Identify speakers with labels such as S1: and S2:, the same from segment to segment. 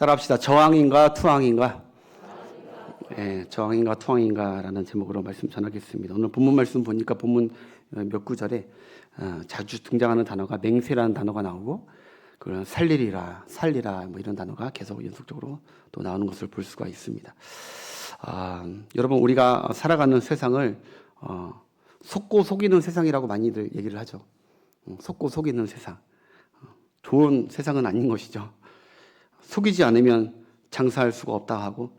S1: 따라합시다. 저항인가 투항인가? 네, 저항인가 투항인가라는 제목으로 말씀 전하겠습니다. 오늘 본문 말씀 보니까 본문 몇 구절에 자주 등장하는 단어가 맹세라는 단어가 나오고 그런 살리라 뭐 이런 단어가 계속 연속적으로 또 나오는 것을 볼 수가 있습니다. 여러분, 우리가 살아가는 세상을 속고 속이는 세상이라고 많이들 얘기를 하죠. 속고 속이는 세상. 좋은 세상은 아닌 것이죠. 속이지 않으면 장사할 수가 없다 하고,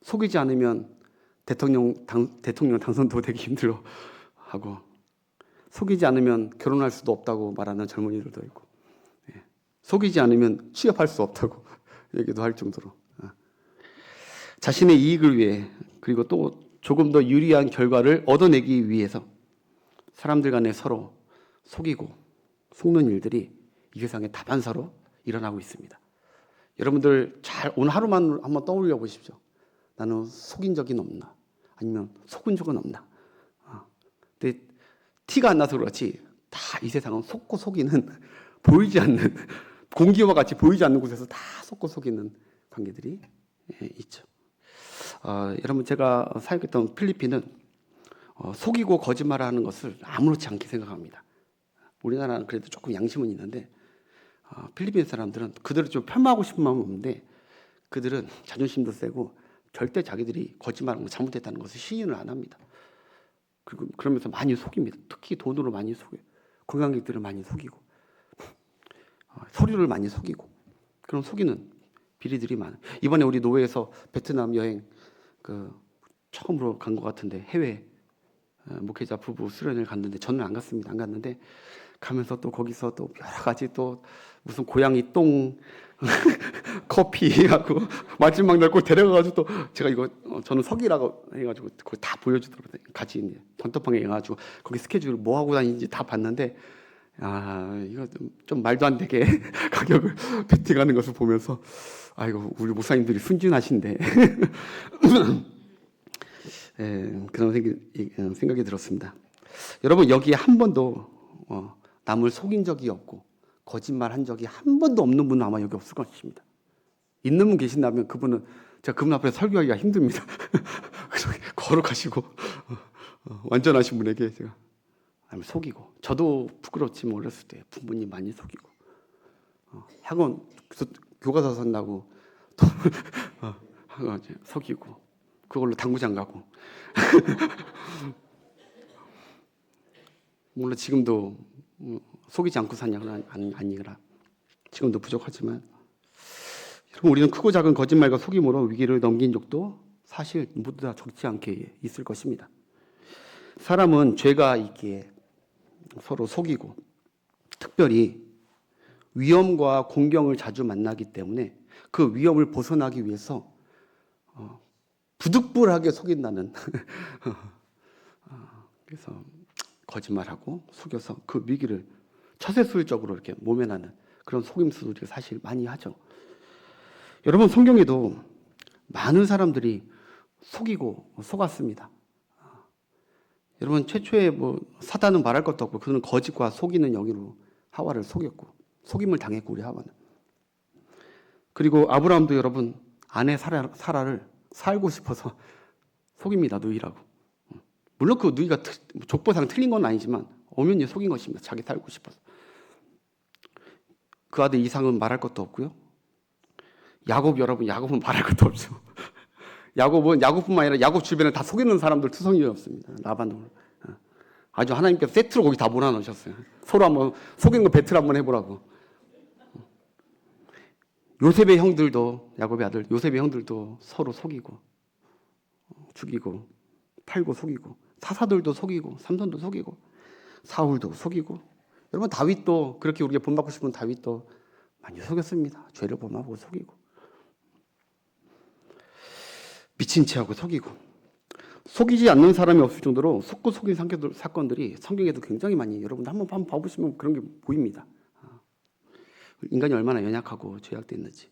S1: 속이지 않으면 대통령 당선도 되기 힘들어 하고, 속이지 않으면 결혼할 수도 없다고 말하는 젊은이들도 있고, 속이지 않으면 취업할 수 없다고 얘기도 할 정도로 자신의 이익을 위해, 그리고 또 조금 더 유리한 결과를 얻어내기 위해서 사람들 간에 서로 속이고 속는 일들이 이 세상에 다반사로 일어나고 있습니다. 여러분들 오늘 하루만 한번 떠올려 보십시오. 나는 속인 적이 없나? 아니면 속은 적은 없나? 근데 티가 안 나서 그렇지 다 이 세상은 속고 속이는 보이지 않는, 공기와 같이 보이지 않는 곳에서 다 속고 속이는 관계들이 있죠. 여러분, 제가 사역했던 필리핀은 속이고 거짓말하는 것을 아무렇지 않게 생각합니다. 우리나라는 그래도 조금 양심은 있는데 필리핀 사람들은 그들을 좀 폄하하고 싶은 마음은 없는데 그들은 자존심도 세고 절대 자기들이 거짓말하는 거 잘못했다는 것을 시인을 안 합니다. 그리고 그러면서 많이 속입니다. 특히 돈으로 많이 속여요. 관광객들을 많이 속이고 서류를 많이 속이고 그런 속이는 비리들이 많아요. 이번에 우리 노회에서 베트남 여행 처음으로 간 것 같은데 해외 목회자 부부 수련회를 갔는데 저는 안 갔습니다. 안 갔는데 가면서 또 거기서 또 여러 가지 또 무슨 고양이 똥 커피하고 마지막 날 꼭 데려가가지고 또 제가 이거 저는 석이라고 해가지고 그거 다 보여주더라고요. 같이 이제 단톡방에 해가지고 거기 스케줄 뭐 하고 다니는지 다 봤는데 이거 좀 말도 안 되게 가격을 베팅하는 것을 보면서 이거 우리 목사님들이 순진하신데 그런 생각이 들었습니다. 여러분, 여기에 한 번도 남을 속인 적이 없고 거짓말한 적이 한 번도 없는 분은 아마 여기 없을 것입니다. 있는 분 계신다면 그분은 제가 그분 앞에 설교하기가 힘듭니다. 거룩하시고 완전하신 분에게 제가 속이고, 저도 부끄럽지만 어렸을 때 부모님 많이 속이고 학원 교과서 산다고 또 속이고 그걸로 당구장 가고 물론 지금도 속이지 않고 사냐가 아니라 지금도 부족하지만, 여러분, 우리는 크고 작은 거짓말과 속임으로 위기를 넘긴 적도 사실 모두 다 적지 않게 있을 것입니다. 사람은 죄가 있기에 서로 속이고 특별히 위험과 공경을 자주 만나기 때문에 그 위험을 벗어나기 위해서 부득불하게 속인다는 그래서 거짓말하고 속여서 그 위기를 처세술적으로 이렇게 모면하는 그런 속임수들이 사실 많이 하죠. 여러분, 성경에도 많은 사람들이 속이고 속았습니다. 여러분, 최초의 사단은 말할 것도 없고 그는 거짓과 속이는 영으로 하와를 속였고 속임을 당했고 우리 하와는. 그리고 아브라함도 여러분 아내 사라를 살고 싶어서 속입니다. 누이라고. 물론 그 누이가 족보상 틀린 건 아니지만 엄연히 속인 것입니다. 자기 살고 싶어서. 그 아들 이삭은 말할 것도 없고요. 야곱은 말할 것도 없죠. 야곱뿐만 아니라 야곱 주변에 다 속이는 사람들 투성이 없습니다. 라반도 아주 하나님께서 세트로 거기 다 몰아넣으셨어요. 서로 한번 속인 거 배틀 한번 해보라고. 요셉의 형들도, 야곱의 아들 요셉의 형들도 서로 속이고 죽이고 팔고 속이고, 사사들도 속이고 삼손도 속이고 사울도 속이고, 여러분 다윗도 그렇게 우리가 본받고 싶은 다윗도 많이 속였습니다. 죄를 범하고 속이고 미친 체하고 속이고, 속이지 않는 사람이 없을 정도로 속고 속인 사건들이 성경에도 굉장히 많이, 여러분 한번 봐보시면 그런 게 보입니다. 인간이 얼마나 연약하고 죄악되어 있는지.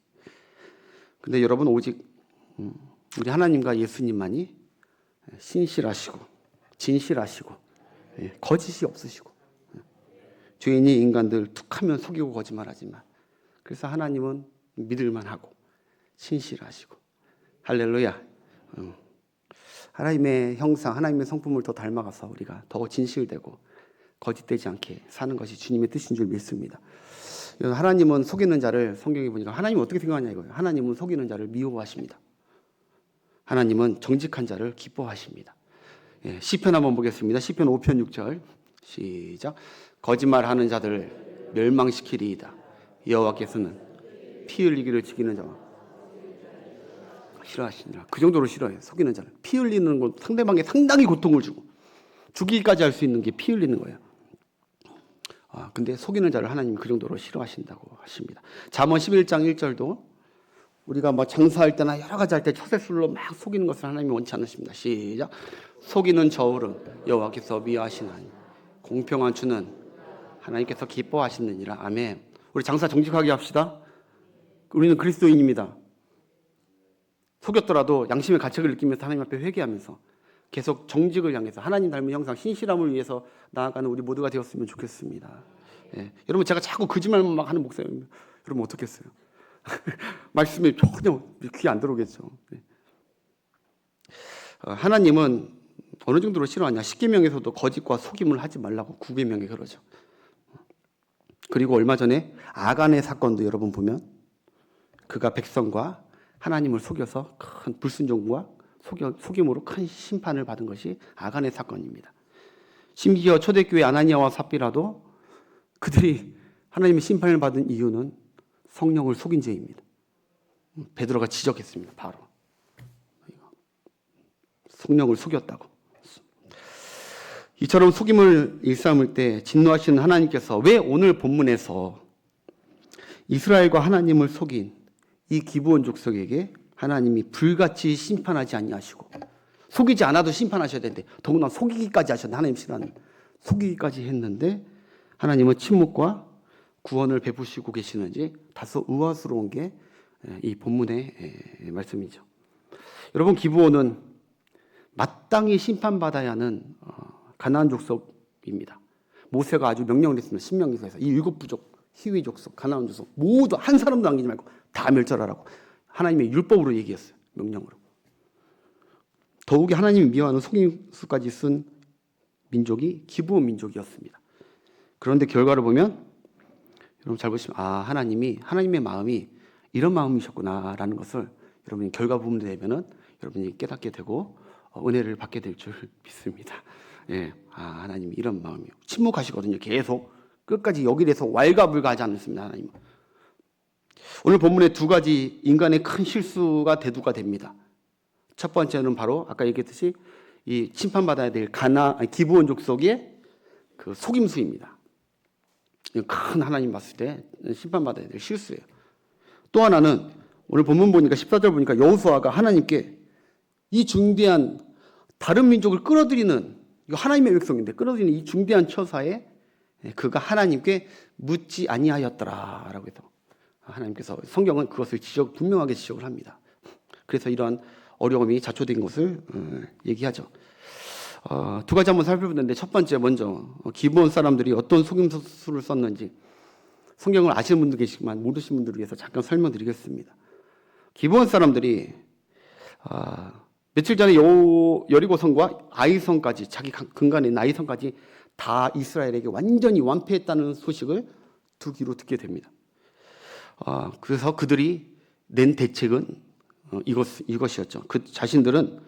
S1: 근데 여러분, 오직 우리 하나님과 예수님만이 신실하시고 진실하시고 거짓이 없으시고, 죄인이 인간들 툭하면 속이고 거짓말하지만, 그래서 하나님은 믿을만하고 신실하시고. 할렐루야. 하나님의 형상, 하나님의 성품을 더 닮아가서 우리가 더 진실되고 거짓되지 않게 사는 것이 주님의 뜻인 줄 믿습니다. 하나님은 속이는 자를, 성경에 보니까 하나님은 어떻게 생각하냐 이거예요. 하나님은 속이는 자를 미워하십니다. 하나님은 정직한 자를 기뻐하십니다. 시편 한번 보겠습니다. 시편 5편 6절 시작. 거짓말하는 자들을 멸망시키리이다. 여호와께서는 피 흘리기를 즐기는 자와 싫어하시니라. 그 정도로 싫어해요. 속이는 자를. 피 흘리는 건 상대방에 상당히 고통을 주고 죽이기까지 할 수 있는 게 피 흘리는 거예요. 근데 속이는 자를 하나님이 그 정도로 싫어하신다고 하십니다. 잠언 11장 1절도 우리가 뭐 장사할 때나 여러 가지 할 때 처세술로 막 속이는 것을 하나님이 원치 않으십니다. 시작. 속이는 저울은 여호와께서 미워하시나니 공평한 주는 하나님께서 기뻐하시느니라. 아멘. 우리 장사 정직하게 합시다. 우리는 그리스도인입니다. 속였더라도 양심의 가책을 느끼면서 하나님 앞에 회개하면서 계속 정직을 향해서 하나님 닮은 형상, 신실함을 위해서 나아가는 우리 모두가 되었으면 좋겠습니다. 여러분, 제가 자꾸 거짓말만 막 하는 목사님, 여러분 어떻겠어요? 말씀이 전혀 귀에 안 들어오겠죠. 하나님은 어느 정도로 싫어하냐? 십계명에서도 거짓과 속임을 하지 말라고 9계명에 그러죠. 그리고 얼마 전에 아간의 사건도 여러분 보면 그가 백성과 하나님을 속여서 큰 불순종과 속임으로 큰 심판을 받은 것이 아간의 사건입니다. 심지어 초대교회 아나니아와 삽비라도 그들이 하나님의 심판을 받은 이유는 성령을 속인 죄입니다. 베드로가 지적했습니다. 바로 성령을 속였다고. 이처럼 속임을 일삼을 때 진노하시는 하나님께서 왜 오늘 본문에서 이스라엘과 하나님을 속인 이 기브온 족속에게 하나님이 불같이 심판하지 아니하시고 속이지 않아도 심판하셔야 되는데 더구나 속이기까지 하셨는데 하나님 싫어하는 속이기까지 했는데 하나님은 침묵과 구원을 베푸시고 계시는지 다소 의아스러운 게 이 본문의 말씀이죠. 여러분, 기브온은 마땅히 심판받아야 하는 가나안 족속입니다. 모세가 아주 명령을 했습니다. 신명기서에서 이 7부족, 히위 족속, 가나안 족속 모두 한 사람도 남기지 말고 다 멸절하라고 하나님의 율법으로 얘기했어요. 명령으로. 더욱이 하나님이 미워하는 속임수까지 쓴 민족이 기브온 민족이었습니다. 그런데 결과를 보면 여러분 잘 보시면 하나님의 마음이 이런 마음이셨구나라는 것을 여러분이 결과 부분 되면은 여러분이 깨닫게 되고 은혜를 받게 될 줄 믿습니다. 하나님이 이런 마음이요. 침묵하시거든요. 계속 끝까지 여기에서 왈가불가하지 않습니다. 하나님은. 오늘 본문에 두 가지 인간의 큰 실수가 대두가 됩니다. 첫 번째는 바로 아까 얘기했듯이 이 심판받아야 될 기브온 족속의 그 속임수입니다. 큰 하나님 봤을 때 심판받아야 될 실수예요. 또 하나는 오늘 본문 보니까 14절 보니까 여호수아가 하나님께 이 중대한 다른 민족을 끌어들이는 이거 하나님의 백성인데 끌어들이는 이 중대한 처사에 그가 하나님께 묻지 아니하였더라라고 해서 하나님께서 성경은 그것을 분명하게 지적을 합니다. 그래서 이러한 어려움이 자초된 것을 얘기하죠. 두 가지 한번 살펴보는데 첫 번째 먼저 기브온 사람들이 어떤 속임수를 썼는지 성경을 아시는 분도 계시지만 모르시는 분들을 위해서 잠깐 설명드리겠습니다. 기브온 사람들이 며칠 전에 여리고성과 아이성까지 자기 근간에 있는 아이성까지 다 이스라엘에게 완전히 완패했다는 소식을 두 귀로 듣게 됩니다. 그래서 그들이 낸 대책은 이것이었죠. 그 자신들은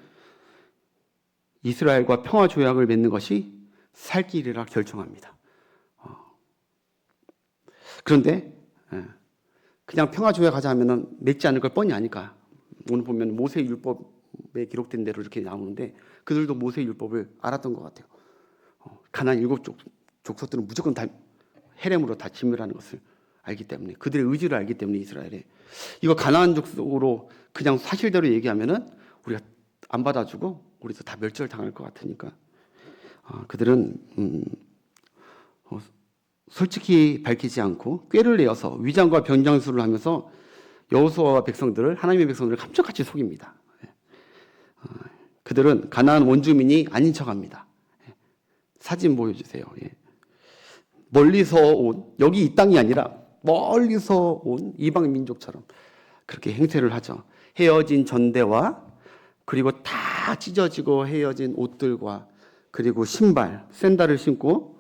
S1: 이스라엘과 평화 조약을 맺는 것이 살 길이라 결정합니다. 그런데 그냥 평화 조약하자 하면은 맺지 않을 걸 뻔히 아니까 오늘 보면 모세 율법에 기록된 대로 이렇게 나오는데 그들도 모세 율법을 알았던 것 같아요. 가나안 7족속들은 무조건 다 헤렘으로 다 진멸하는 것을 알기 때문에 그들의 의지를 알기 때문에 이스라엘에 이거 가나안 족속으로 그냥 사실대로 얘기하면은 우리가 안 받아주고 우리도 다 멸절당할 것 같으니까 그들은 솔직히 밝히지 않고 꾀를 내어서 위장과 변장수를 하면서 여호수아와 하나님의 백성들을 감쪽같이 속입니다. 그들은 가나안 원주민이 아닌 척합니다. 사진 보여주세요. 멀리서 온 여기 이 땅이 아니라 멀리서 온 이방 민족처럼 그렇게 행세를 하죠. 헤어진 전대와 그리고 다 찢어지고 헤어진 옷들과 그리고 신발, 샌들을 신고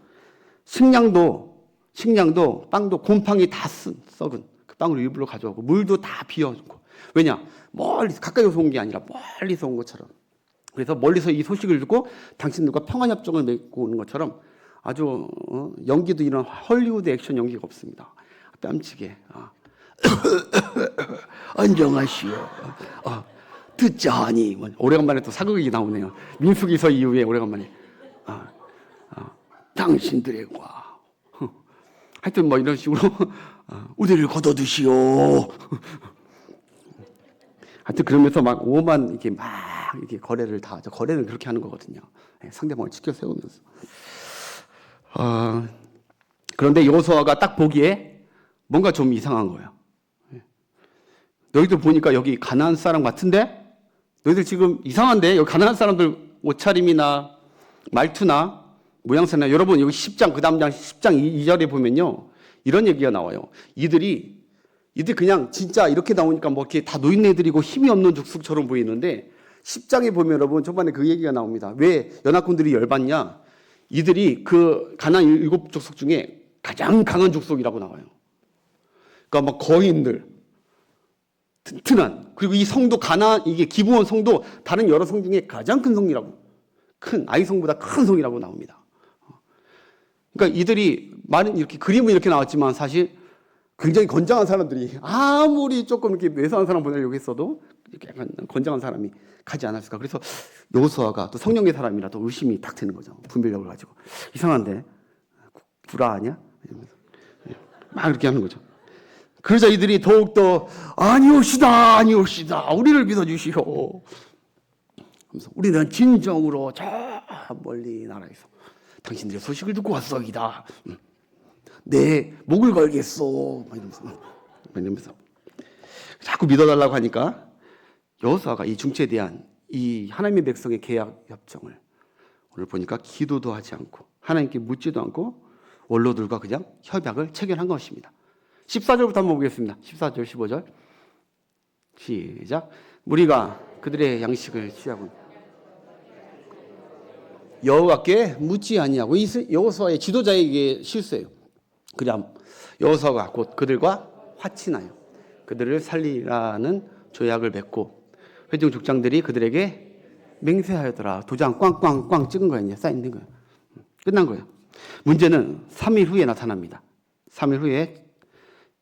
S1: 식량도 빵도 곰팡이 다 썩은 그 빵을 일부러 가져오고 물도 다 비워주고. 왜냐? 멀리서 가까이서 온 게 아니라 멀리서 온 것처럼. 그래서 멀리서 이 소식을 듣고 당신들과 평화협정을 맺고 오는 것처럼 아주 연기도 이런 헐리우드 액션 연기가 없습니다. 뺨치게. 안녕하시오. 듣자하니. 오래간만에 또 사극이 나오네요. 민수기서 이후에 오래간만에. 당신들과 하여튼 뭐 이런 식으로 우리를 걷어두시오. 하여튼 그러면서 막 오만 이렇게 막 이렇게 거래를 다 하죠. 거래는 그렇게 하는 거거든요. 상대방을 치켜 세우면서. 그런데 여호수아가 딱 보기에 뭔가 좀 이상한 거예요. 너희들 보니까 여기 가나안 사람 같은데? 너희들 지금 이상한데? 여기 가나안 사람들 옷차림이나 말투나 모양새나 여러분 여기 10장 그 다음 장 10장 2절에 보면요. 이런 얘기가 나와요. 이들이 그냥 진짜 이렇게 나오니까 뭐 이렇게 다 노인네들이고 힘이 없는 족속처럼 보이는데 10장에 보면 여러분 초반에 그 얘기가 나옵니다. 왜 연합군들이 열받냐? 이들이 그 가나안 7족속 중에 가장 강한 족속이라고 나와요. 그러니까 막 거인들, 튼튼한, 그리고 이 성도 가나안 이게 기브온 성도 다른 여러 성 중에 가장 큰 성이라고, 큰 아이성보다 큰 성이라고 나옵니다. 그러니까 이들이 말은 이렇게 그림은 이렇게 나왔지만 사실 굉장히 건장한 사람들이 아무리 조금 이렇게 매서한 사람 보내려고 했어도 이렇게 약간 건장한 사람이 가지 않았을까. 그래서 여호수아가 또 성령의 사람이라 또 의심이 딱 되는 거죠. 분별력을 가지고. 이상한데 구라 아니야? 막 이렇게 하는 거죠. 그러자 이들이 더욱더 아니옵시다 우리를 믿어주시오. 그래서 우리는 진정으로 저 멀리 나라에서 당신들의 소식을 듣고 왔소이다. 내 목을 걸겠소. 이러면서 자꾸 믿어달라고 하니까 여호수아가 이 중체에 대한 이 하나님의 백성의 계약 협정을 오늘 보니까 기도도 하지 않고 하나님께 묻지도 않고 원로들과 그냥 협약을 체결한 것입니다. 14절부터 한번 보겠습니다. 14절 15절 시작. 무리가 그들의 양식을 취하고 여호와께 묻지 아니하고 여호수아의 지도자에게 실수해요. 그럼 여호수아가 곧 그들과 화친하여 그들을 살리라는 조약을 맺고 회중 족장들이 그들에게 맹세하였더라. 도장 꽝꽝꽝 찍은 거예요. 쌓여 있는 거예요. 끝난 거예요. 문제는 3일 후에 나타납니다. 3일 후에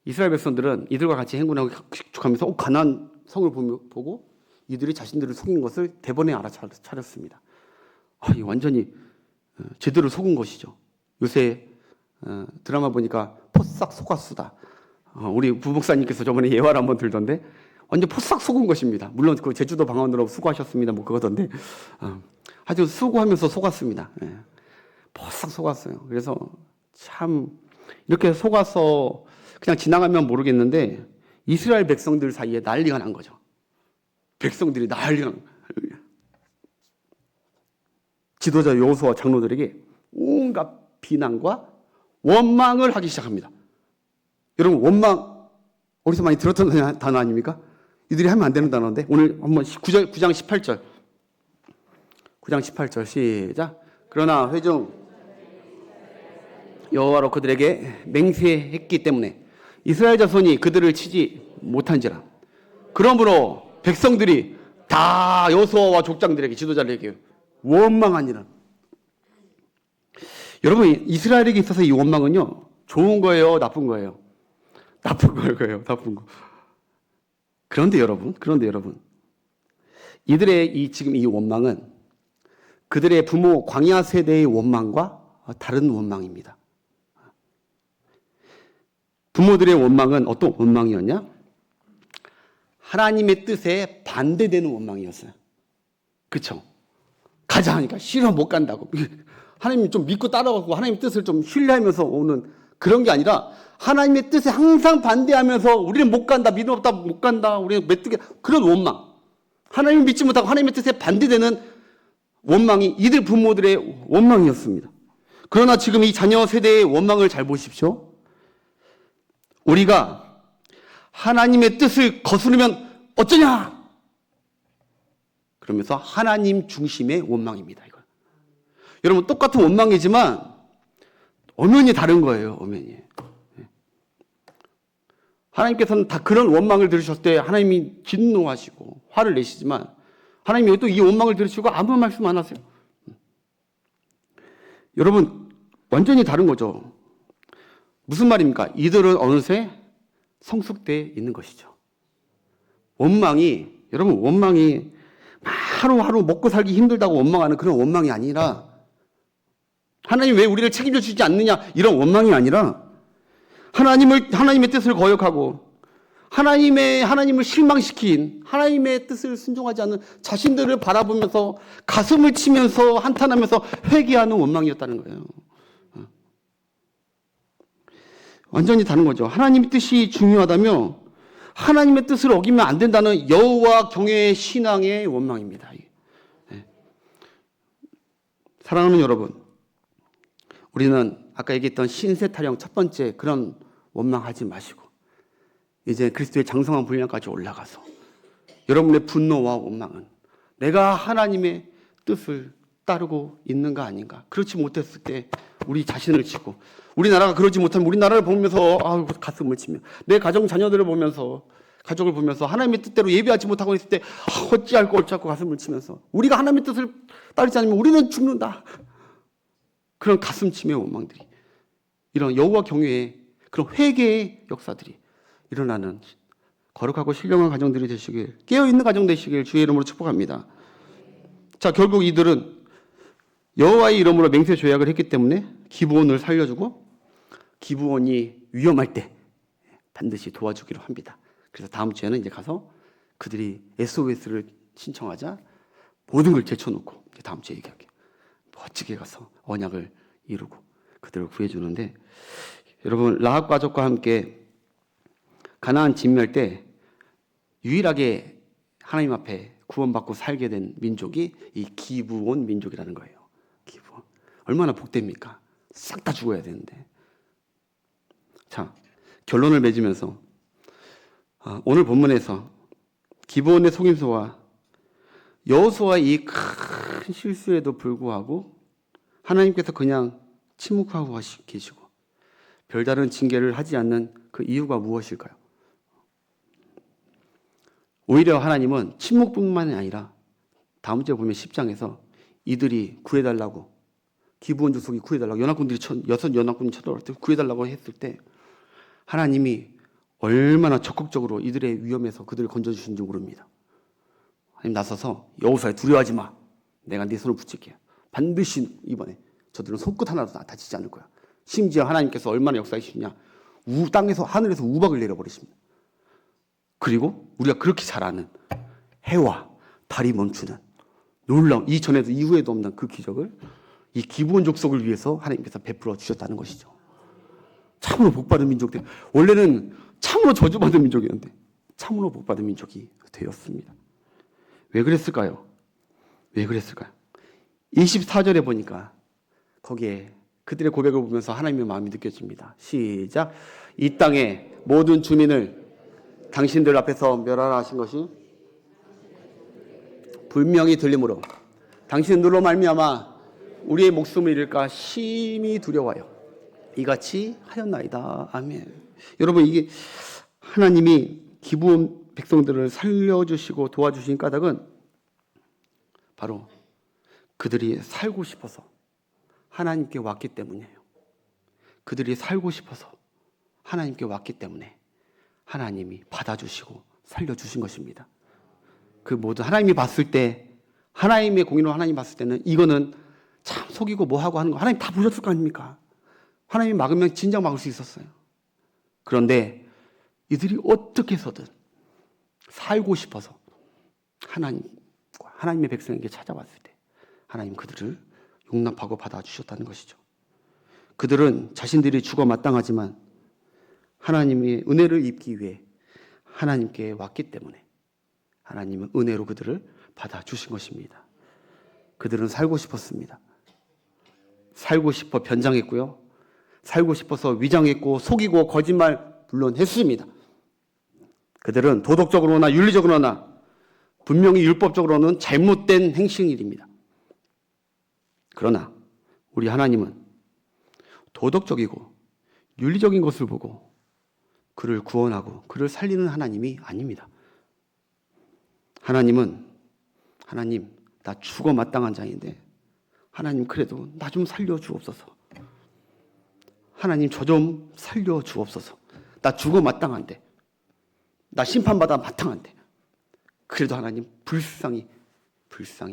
S1: 이스라엘 백성들은 이들과 같이 행군하고 축하하면서 가나안 성을 보고 이들이 자신들을 속인 것을 대번에 알아차렸습니다. 이 완전히 제대로 속은 것이죠. 요새 드라마 보니까 포싹 속았수다. 우리 부목사님께서 저번에 예화를 한번 들던데 완전 포싹 속은 것입니다. 물론 그 제주도 방언으로 수고하셨습니다. 뭐 그거던데 하여튼 수고하면서 속았습니다. 포싹 속았어요. 그래서 참 이렇게 속아서 그냥 지나가면 모르겠는데 이스라엘 백성들 사이에 난리가 난 거죠. 백성들이 난리가 난 거예요. 지도자 여호수아 장로들에게 온갖 비난과 원망을 하기 시작합니다. 여러분 원망 어디서 많이 들었던 단어 아닙니까? 이들이 하면 안 되는 단어인데 오늘 한번 9장 18절 9장 18절 시작. 그러나 회중 여호와로 그들에게 맹세했기 때문에 이스라엘 자손이 그들을 치지 못한지라. 그러므로 백성들이 다 여호수아와 족장들에게 지도자들에게 원망하니라. 여러분 이스라엘에게 있어서 이 원망은요 좋은 거예요, 나쁜 거예요? 나쁜 거예요, 나쁜 거. 그런데 여러분 이들의 지금 이 원망은 그들의 부모 광야 세대의 원망과 다른 원망입니다. 부모들의 원망은 어떤 원망이었냐? 하나님의 뜻에 반대되는 원망이었어요. 그렇죠? 가자 하니까 싫어 못 간다고. 하나님 좀 믿고 따라가고 하나님의 뜻을 좀 신뢰하면서 오는 그런 게 아니라 하나님의 뜻에 항상 반대하면서 우리는 못 간다, 믿음 없다, 못 간다, 우리는 메뚜기, 그런 원망. 하나님을 믿지 못하고 하나님의 뜻에 반대되는 원망이 이들 부모들의 원망이었습니다. 그러나 지금 이 자녀 세대의 원망을 잘 보십시오. 우리가 하나님의 뜻을 거스르면 어쩌냐? 그러면서 하나님 중심의 원망입니다. 이거. 여러분 똑같은 원망이지만 엄연히 다른 거예요. 엄연히. 하나님께서는 다 그런 원망을 들으셨을 때 하나님이 진노하시고 화를 내시지만 하나님이 또 이 원망을 들으시고 아무 말씀 안 하세요. 여러분 완전히 다른 거죠. 무슨 말입니까? 이들은 어느새 성숙되어 있는 것이죠. 여러분 원망이 하루하루 먹고 살기 힘들다고 원망하는 그런 원망이 아니라 하나님 왜 우리를 책임져 주지 않느냐 이런 원망이 아니라 하나님의 뜻을 거역하고 하나님을 실망시킨 하나님의 뜻을 순종하지 않는 자신들을 바라보면서 가슴을 치면서 한탄하면서 회개하는 원망이었다는 거예요. 완전히 다른 거죠. 하나님의 뜻이 중요하다며 하나님의 뜻을 어기면 안 된다는 여호와 경외의 신앙의 원망입니다. 사랑하는 여러분, 우리는 아까 얘기했던 신세 타령 첫 번째 그런 원망하지 마시고 이제 그리스도의 장성한 분량까지 올라가서 여러분의 분노와 원망은 내가 하나님의 뜻을 따르고 있는가 아닌가, 그렇지 못했을 때 우리 자신을 치고 우리나라가 그러지 못하면 우리나라를 보면서 가슴을 치며 내 가정 자녀들을 보면서 가족을 보면서 하나님의 뜻대로 예배하지 못하고 있을 때 어찌할 거 어찌할 거 가슴을 치면서 우리가 하나님의 뜻을 따르지 않으면 우리는 죽는다. 그런 가슴치며 원망들이 이런 여호와 경외의 그런 회개의 역사들이 일어나는 거룩하고 신령한 가정들이 되시길, 깨어있는 가정 되시길 주의 이름으로 축복합니다. 자, 결국 이들은 여호와의 이름으로 맹세 조약을 했기 때문에 기브온을 살려주고 기브온이 위험할 때 반드시 도와주기로 합니다. 그래서 다음 주에는 이제 가서 그들이 SOS를 신청하자 모든 걸 제쳐놓고 이제 다음 주에 얘기할게요. 멋지게 가서 언약을 이루고 그들을 구해주는데, 여러분 라합 가족과 함께 가나안 진멸 때 유일하게 하나님 앞에 구원받고 살게 된 민족이 이 기브온 민족이라는 거예요. 기브온. 얼마나 복됩니까? 싹 다 죽어야 되는데. 자, 결론을 맺으면서 오늘 본문에서 기브온의 속임수와 여호수아의 이 큰 실수에도 불구하고 하나님께서 그냥 침묵하고 계시고 별다른 징계를 하지 않는 그 이유가 무엇일까요? 오히려 하나님은 침묵뿐만이 아니라 다음 주에 보면 10장에서 이들이 구해달라고, 기브온 족속이 구해달라고, 여섯 연합군이 쳐들어올 때 구해달라고 했을 때 하나님이 얼마나 적극적으로 이들의 위험에서 그들을 건져주신지 모릅니다. 하나님 나서서 여호수아 두려워하지 마. 내가 네 손을 붙일게. 반드시 이번에 저들은 손끝 하나도 다치지 않을 거야. 심지어 하나님께서 얼마나 역사하시냐. 땅에서 하늘에서 우박을 내려버리십니다. 그리고 우리가 그렇게 잘 아는 해와 달이 멈추는 놀라운 이전에도 이후에도 없는 그 기적을 이 기브온 족속을 위해서 하나님께서 베풀어 주셨다는 것이죠. 참으로 복받은 민족들, 원래는 참으로 저주받은 민족이었는데 참으로 복받은 민족이 되었습니다. 왜 그랬을까요? 24절에 보니까 거기에 그들의 고백을 보면서 하나님의 마음이 느껴집니다. 시작. 이 땅의 모든 주민을 당신들 앞에서 멸하라 하신 것이 분명히 들림으로 당신들로 말미암아 우리의 목숨을 잃을까 심히 두려워요. 이같이 하였나이다. 아멘. 여러분, 이게 하나님이 기브온 백성들을 살려주시고 도와주신 까닭은 바로 그들이 살고 싶어서 하나님께 왔기 때문이에요. 그들이 살고 싶어서 하나님께 왔기 때문에 하나님이 받아주시고 살려주신 것입니다. 그 모든 하나님이 봤을 때, 하나님의 공의로 하나님 봤을 때는 이거는 참 속이고 뭐하고 하는 거 하나님 다 보셨을 거 아닙니까? 하나님이 막으면 진작 막을 수 있었어요. 그런데 이들이 어떻게 해서든 살고 싶어서 하나님의 백성에게 찾아왔을 때 하나님 그들을 용납하고 받아주셨다는 것이죠. 그들은 자신들이 죽어 마땅하지만 하나님의 은혜를 입기 위해 하나님께 왔기 때문에 하나님은 은혜로 그들을 받아주신 것입니다. 그들은 살고 싶었습니다. 살고 싶어 변장했고요. 살고 싶어서 위장했고 속이고 거짓말 물론 했습니다. 그들은 도덕적으로나 윤리적으로나 분명히 율법적으로는 잘못된 행실입니다. 그러나 우리 하나님은 도덕적이고 윤리적인 것을 보고 그를 구원하고 그를 살리는 하나님이 아닙니다. 하나님, 나 죽어 마땅한 자인데 하나님 그래도 나 좀 살려주옵소서. 하나님 저 좀 살려주옵소서. 나 죽어 마땅한데, 나 심판받아 마땅한데 그래도 하나님 불쌍히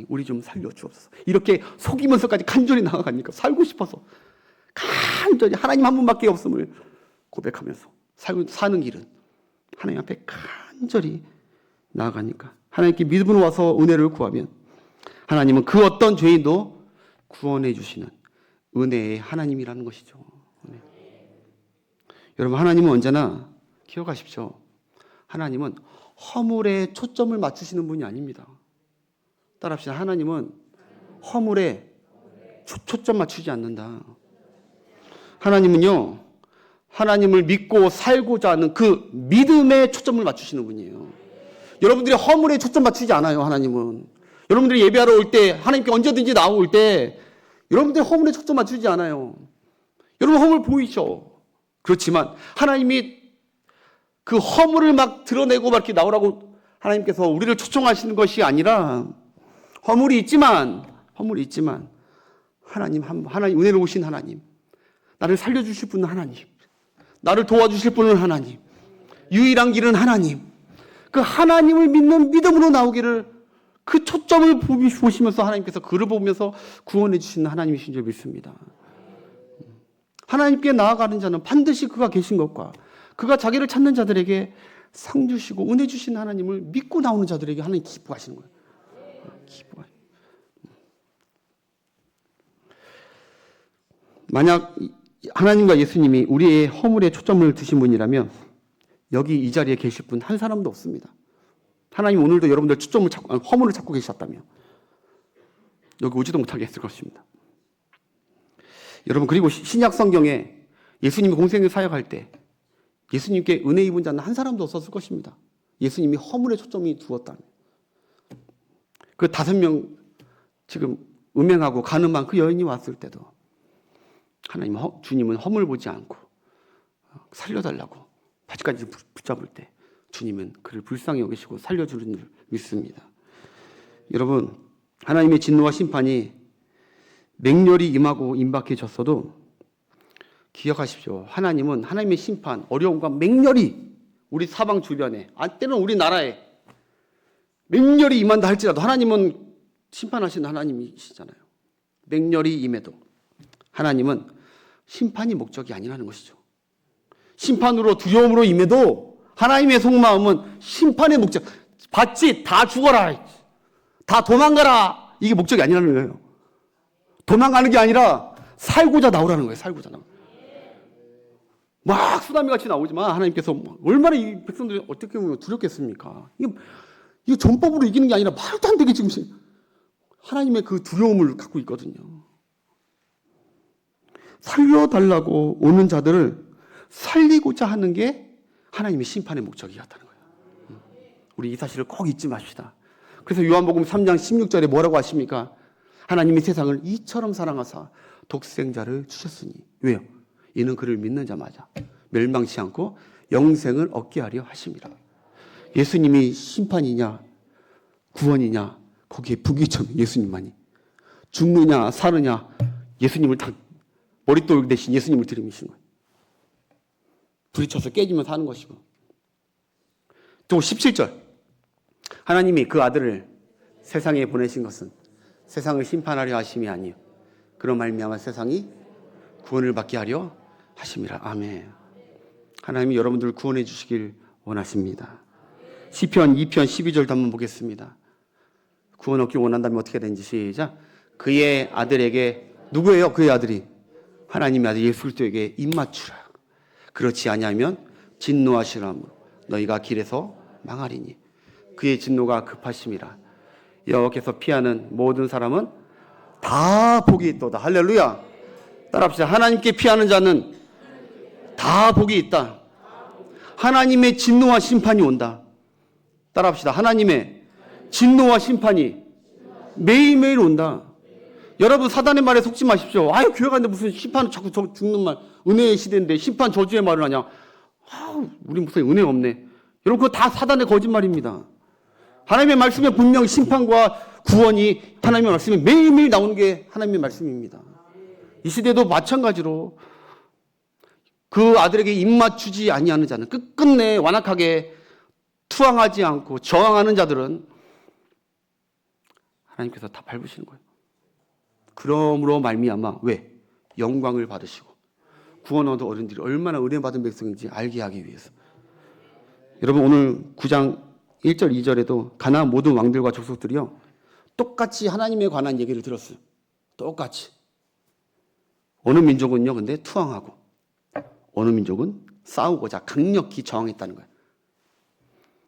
S1: 우리 좀 살려주옵소서. 이렇게 속이면서까지 간절히 나아가니까 살고 싶어서 간절히 하나님 한 분밖에 없음을 고백하면서 사는 길은 하나님 앞에 간절히 나아가니까 하나님께 믿음으로 와서 은혜를 구하면 하나님은 그 어떤 죄인도 구원해 주시는 은혜의 하나님이라는 것이죠. 네. 여러분, 하나님은 언제나 기억하십시오. 하나님은 허물에 초점을 맞추시는 분이 아닙니다. 따라합시다. 하나님은 허물에 초점 맞추지 않는다. 하나님은요, 하나님을 믿고 살고자 하는 그 믿음에 초점을 맞추시는 분이에요. 여러분들이 허물에 초점 맞추지 않아요. 하나님은 여러분들이 예배하러 올 때, 하나님께 언제든지 나올 때 여러분들이 허물에 초점 맞추지 않아요. 여러분 허물 보이죠? 그렇지만 하나님이 그 허물을 막 드러내고 막 이렇게 나오라고 하나님께서 우리를 초청하시는 것이 아니라 허물이 있지만 하나님 은혜로우신 하나님, 나를 살려주실 분은 하나님, 나를 도와주실 분은 하나님, 유일한 길은 하나님, 그 하나님을 믿는 믿음으로 나오기를 그 초점을 보시면서 하나님께서 그를 보면서 구원해 주시는 하나님이신 줄 믿습니다. 하나님께 나아가는 자는 반드시 그가 계신 것과 그가 자기를 찾는 자들에게 상 주시고 은혜 주시는 하나님을 믿고 나오는 자들에게 하나님 기뻐하시는 거예요. 기뻐하시는. 만약 하나님과 예수님이 우리의 허물에 초점을 두신 분이라면 여기 이 자리에 계실 분 한 사람도 없습니다. 하나님 오늘도 여러분들 허물을 찾고 계셨다면 여기 오지도 못하게 했을 것입니다. 여러분, 그리고 신약 성경에 예수님이 공생의 사역할 때 예수님께 은혜 입은 자는 한 사람도 없었을 것입니다. 예수님이 허물에 초점이 두었다면. 그 5명 지금 음행하고 가늠한 그 여인이 왔을 때도 주님은 허물 보지 않고 살려달라고 바지까지 붙잡을 때 주님은 그를 불쌍히 여기시고 살려주는 줄 믿습니다. 여러분, 하나님의 진노와 심판이 맹렬히 임하고 임박해졌어도 기억하십시오. 하나님은 하나님의 심판, 어려움과 맹렬히 우리 사방 주변에, 때로는 우리 나라에 맹렬히 임한다 할지라도 하나님은 심판하시는 하나님이시잖아요. 맹렬히 임해도 하나님은 심판이 목적이 아니라는 것이죠. 심판으로 두려움으로 임해도 하나님의 속마음은 심판의 목적, 봤지? 다 죽어라, 다 도망가라, 이게 목적이 아니라는 거예요. 도망가는 게 아니라 살고자 나오라는 거예요. 살고자 나오. 막 쓰나미같이 나오지만 하나님께서 얼마나 이 백성들이 어떻게 보면 두렵겠습니까? 이거 전법으로 이기는 게 아니라 말도 안 되게 지금 하나님의 그 두려움을 갖고 있거든요. 살려달라고 오는 자들을 살리고자 하는 게 하나님의 심판의 목적이었다는 거예요. 우리 이 사실을 꼭 잊지 맙시다. 그래서 요한복음 3장 16절에 뭐라고 하십니까? 하나님이 세상을 이처럼 사랑하사 독생자를 주셨으니. 왜요? 이는 그를 믿는 자마다 멸망치 않고 영생을 얻게 하려 하심이라. 예수님이 심판이냐 구원이냐 거기에 부기점 예수님만이. 죽느냐 사느냐 예수님을 다 머릿돌 대신 예수님을 들이미시는 거예요. 부딪혀서 깨지면 사는 것이고. 또 17절 하나님이 그 아들을 세상에 보내신 것은 세상을 심판하려 하심이 아니요 그런 말미암아 세상이 구원을 받게 하려 하심이라. 아멘. 하나님이 여러분들을 구원해 주시길 원하십니다. 시편 2편 12절도 한번 보겠습니다. 구원 얻기 원한다면 어떻게 되는지 시작. 그의 아들에게, 누구예요? 그의 아들이 하나님의 아들 예수 그리스도에게 입맞추라. 그렇지 아니하면 진노하시라므로 너희가 길에서 망하리니 그의 진노가 급하심이라. 여호와께서 피하는 모든 사람은 다 복이 있도다. 할렐루야. 따라합시다. 하나님께 피하는 자는 다 복이 있다. 하나님의 진노와 심판이 온다. 따라합시다. 하나님의 진노와 심판이 매일매일 온다. 여러분 사단의 말에 속지 마십시오. 아유 교회 가는데 무슨 심판 자꾸 죽는 말. 은혜의 시대인데 심판 저주의 말을 하냐. 우리 무슨 은혜 없네. 여러분 그거 다 사단의 거짓말입니다. 하나님의 말씀에 분명 심판과 구원이 하나님의 말씀에 매일매일 나오는 게 하나님의 말씀입니다. 이 시대도 마찬가지로 그 아들에게 입맞추지 아니하는 자는 끝끝내 완악하게 투항하지 않고 저항하는 자들은 하나님께서 다 밟으시는 거예요. 그러므로 말미암아 왜? 영광을 받으시고 구원 얻은 어른들이 얼마나 은혜 받은 백성인지 알게 하기 위해서. 여러분 오늘 9장 1절 2절에도 가나안 모든 왕들과 족속들이요 똑같이 하나님에 관한 얘기를 들었어요. 똑같이. 어느 민족은요 근데 투항하고 어느 민족은 싸우고자 강력히 저항했다는 거예요.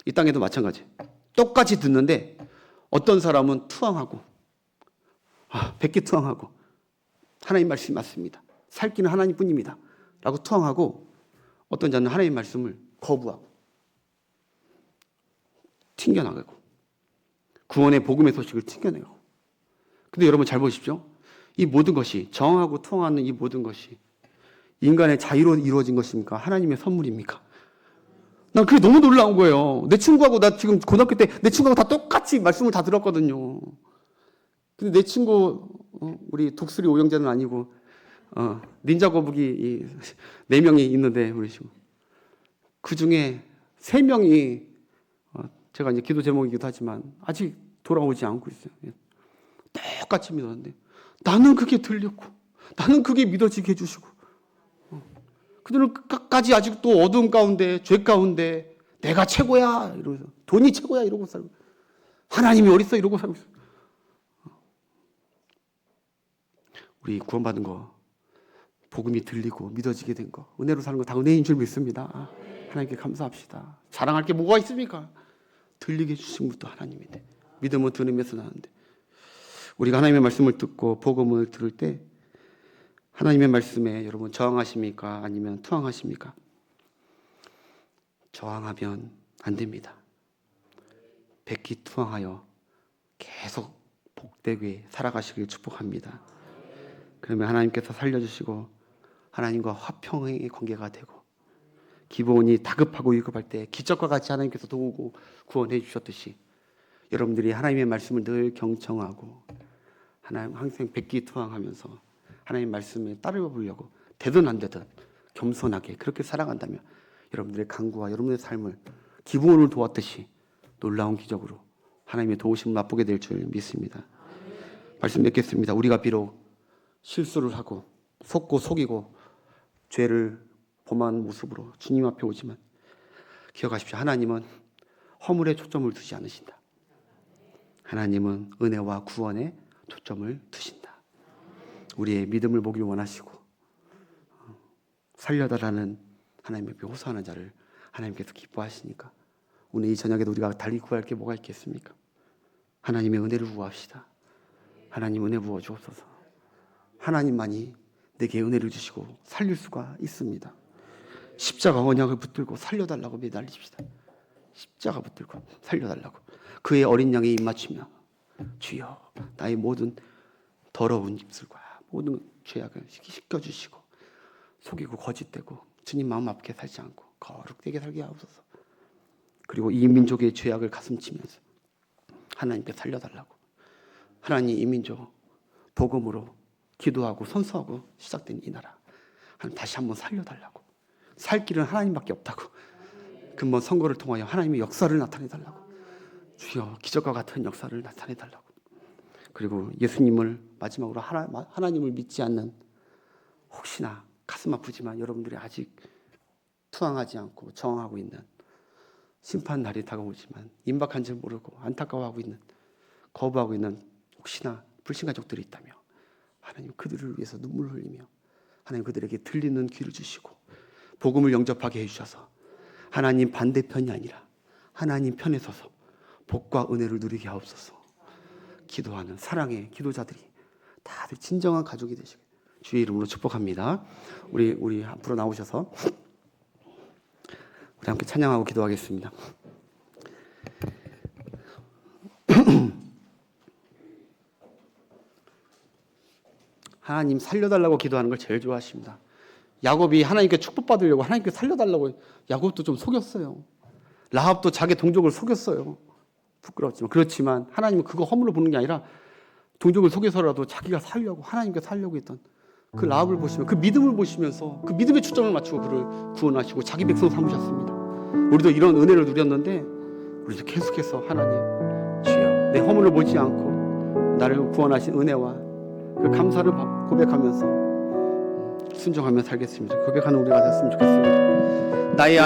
S1: 이 땅에도 마찬가지. 똑같이 듣는데 어떤 사람은 투항하고 백기투항하고 하나님 말씀이 맞습니다. 살 길은 하나님뿐입니다. 라고 투항하고 어떤 자는 하나님 말씀을 거부하고 튕겨나가고 구원의 복음의 소식을 튕겨내고. 근데 여러분 잘 보십시오. 이 모든 것이 저항하고 투항하는 이 모든 것이 인간의 자유로 이루어진 것입니까? 하나님의 선물입니까? 난 그게 너무 놀라운 거예요. 내 친구하고 나 지금 고등학교 때 내 친구하고 다 똑같이 말씀을 다 들었거든요. 근데 내 친구 우리 독수리 오영재는 아니고 닌자 거북이 4명이 있는데 우리 친구 그 중에 3명이 제가 이제 기도 제목이기도 하지만 아직 돌아오지 않고 있어요. 똑같이 믿었는데 나는 그게 들렸고 나는 그게 믿어지게 해주시고 그들은 끝까지 아직도 어두움 가운데 죄 가운데 내가 최고야 이러면서 돈이 최고야 이러고 살고 하나님이 어딨어 이러고 살고 있어요. 우리 구원받은 거 복음이 들리고 믿어지게 된 거 은혜로 사는 거 다 은혜인 줄 믿습니다. 하나님께 감사합시다. 자랑할 게 뭐가 있습니까? 들리게 해주신 것도 하나님인데 믿음은 들음에서 나는데 우리가 하나님의 말씀을 듣고 복음을 들을 때 하나님의 말씀에 여러분 저항하십니까? 아니면 투항하십니까? 저항하면 안 됩니다. 백기투항하여 계속 복되게 살아가시길 축복합니다. 그러면 하나님께서 살려주시고 하나님과 화평의 관계가 되고 기본이 다급하고 위급할 때 기적과 같이 하나님께서 도우고 구원해 주셨듯이 여러분들이 하나님의 말씀을 늘 경청하고 하나님 항상 백기투항하면서 하나님 말씀에 따르려고 되든 안 되든 겸손하게 그렇게 살아간다면 여러분들의 강구와 여러분의 삶을 기본을 도왔듯이 놀라운 기적으로 하나님의 도우심을 맛보게 될 줄 믿습니다. 말씀 맺겠습니다. 우리가 비록 실수를 하고 속고 속이고 죄를 범한 모습으로 주님 앞에 오지만 기억하십시오. 하나님은 허물에 초점을 두지 않으신다. 하나님은 은혜와 구원에 초점을 두신다. 우리의 믿음을 보길 원하시고 살려달라는 하나님 앞에 호소하는 자를 하나님께서 기뻐하시니까 오늘 이 저녁에도 우리가 달리 구할 게 뭐가 있겠습니까? 하나님의 은혜를 구합시다. 하나님 은혜 부어 주옵소서. 하나님만이 내게 은혜를 주시고 살릴 수가 있습니다. 십자가 언약을 붙들고 살려달라고 매달리십시다. 십자가 붙들고 살려달라고 그의 어린 양에 입맞추며 주여 나의 모든 더러운 입술과 모든 죄악을 씻겨주시고 속이고 거짓되고 주님 마음 아프게 살지 않고 거룩되게 살게 하옵소서. 그리고 이 민족의 죄악을 가슴치면서 하나님께 살려달라고 하나님 이 민족 복음으로 기도하고 선서하고 시작된 이 나라 하나님 다시 한번 살려달라고 살 길은 하나님밖에 없다고 근본 선거를 통하여 하나님의 역사를 나타내달라고 주여 기적과 같은 역사를 나타내달라고 그리고 예수님을 마지막으로 하나님을 믿지 않는 혹시나 가슴 아프지만 여러분들이 아직 투항하지 않고 저항하고 있는 심판 날이 다가오지만 임박한 줄 모르고 안타까워하고 있는 거부하고 있는 혹시나 불신가족들이 있다며 하나님 그들을 위해서 눈물을 흘리며 하나님 그들에게 들리는 귀를 주시고 복음을 영접하게 해주셔서 하나님 반대편이 아니라 하나님 편에 서서 복과 은혜를 누리게 하옵소서. 기도하는 사랑의 기도자들이 다들 진정한 가족이 되시게 주의 이름으로 축복합니다. 우리 앞으로 나오셔서 우리 함께 찬양하고 기도하겠습니다. 하나님 살려달라고 기도하는 걸 제일 좋아하십니다. 야곱이 하나님께 축복받으려고 하나님께 살려달라고 야곱도 좀 속였어요. 라합도 자기 동족을 속였어요. 부끄럽지만. 그렇지만 하나님은 그거 허물로 보는 게 아니라 동족을 속여서라도 자기가 살려고 하나님께 살려고 했던 그 라합을 보시면 그 믿음을 보시면서 그 믿음에 초점을 맞추고 그를 구원하시고 자기 백성 삼으셨습니다. 우리도 이런 은혜를 누렸는데 우리도 계속해서 하나님 주여 내 허물을 보지 않고 나를 구원하신 은혜와 그 감사를 고백하면서 순종하며 살겠습니다. 고백하는 우리가 됐으면 좋겠습니다. 나의